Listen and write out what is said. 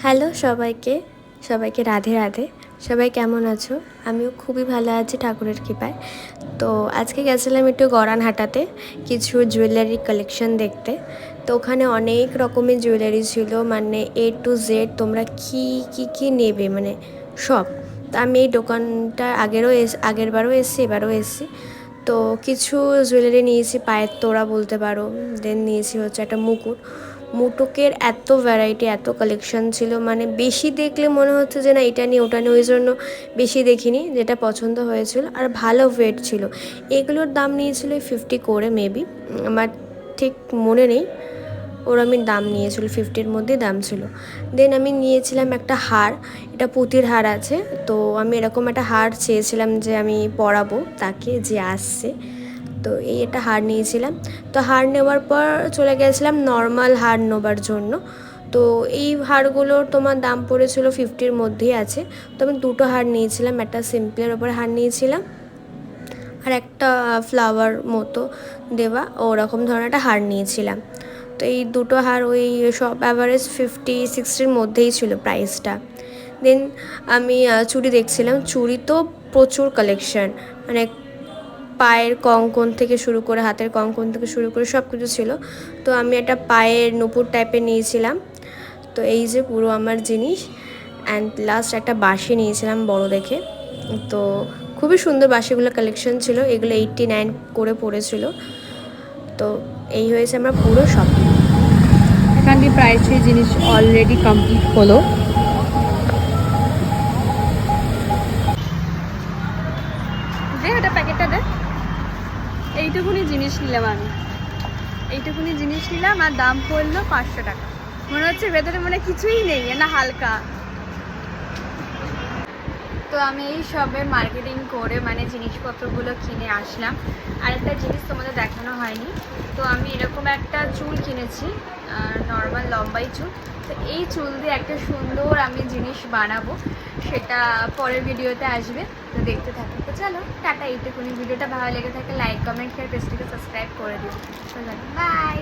Hello সবাইকে, সবাইকে রাধে রাধে। সবাই কেমন আছো? আমিও খুবই ভালো আছি ঠাকুরের কৃপায়। তো আজকে গেছিলাম একটু গড়ানহাটাতে কিছু জুয়েলারি কালেকশন দেখতে। তো ওখানে অনেক রকমের জুয়েলারি ছিল, মানে A to Z তোমরা কী নেবে মানে সব। তো আমি এই দোকানটা আগেরবারও এসেছি, এবারও এসেছি। তো কিছু জুয়েলারি নিয়েছি, পায়ের তোড়া বলতে পারো। দেন নিয়েছি হচ্ছে একটা মুটুকের এত ভ্যারাইটি, এত কালেকশন ছিল, মানে বেশি দেখলে মনে হচ্ছে যে না এটা নিয়ে ওটা নিয়ে, ওই জন্য বেশি দেখিনি। যেটা পছন্দ হয়েছিল আর ভালো ওয়েট ছিল, এগুলোর দাম নিয়েছিল 50 করে মেবি, আমার ঠিক মনে নেই। ওর আমি দাম নিয়েছিল 50-র মধ্যেই দাম ছিল। দেন আমি নিয়েছিলাম একটা হার, এটা পুঁতির হার আছে। তো আমি এরকম একটা হার চেয়েছিলাম যে আমি পরাবো তাকে যে আসছে। তো এই একটা হার নিয়েছিলাম। তো হার নেওয়ার পর চলে গেছিলাম নর্মাল হার নেবার জন্য। তো এই হারগুলোর তোমার দাম পড়েছিল 50-র মধ্যেই আছে। তো আমি দুটো হার নিয়েছিলাম, একটা সিম্পলের ওপর হার নিয়েছিলাম আর একটা ফ্লাওয়ার মতো দেওয়া ওরকম ধরনের একটা হার নিয়েছিলাম। তো এই দুটো হার ওই সব অ্যাভারেজ 50-60-র মধ্যেই ছিল প্রাইসটা। দেন আমি চুড়ি দেখছিলাম, চুড়ি তো প্রচুর কালেকশন, মানে পায়ের কঙ্কন থেকে শুরু করে হাতের কঙ্কন থেকে শুরু করে সব কিছু ছিল। তো আমি একটা পায়ের নুপুর টাইপের নিয়েছিলাম। তো এই যে পুরো আমার জিনিস। অ্যান্ড লাস্ট একটা বাঁশি নিয়েছিলাম বড় দেখে। তো খুবই সুন্দর বাঁশিগুলো কালেকশন ছিল, এগুলো 89 করে পড়েছিল। তো এই হয়েছে আমার পুরো শপিং। এখান দিয়ে প্রায় সেই জিনিস অলরেডি কমপ্লিট হলো। দে ওটা প্যাকেটটা দে। এইটুকুনি জিনিস নিলাম আমি, এইটুকুনি জিনিস নিলাম আর দাম পড়লো 500 টাকা। মনে হচ্ছে ভেতরে মনে কিছুই নেই, না হালকা। তো আমি এই সবে মার্কেটিং করে মানে জিনিসপত্রগুলো কিনে আসলাম। আর একটা জিনিস তোমাদের দেখানো হয়নি, তো আমি এরকম একটা চুল কিনেছি, নর্মাল লম্বাই চুল। তো এই চুল দিয়ে একটা সুন্দর আমি জিনিস বানাবো, সেটা পরের ভিডিওতে আসবে, তো দেখতে থাকো। তো চলো টাটা, এইটুকুনি। ভিডিওটা ভালো লেগে থাকে লাইক কমেন্ট শেয়ার, পেজটিকে সাবস্ক্রাইব করে দিও। বাই।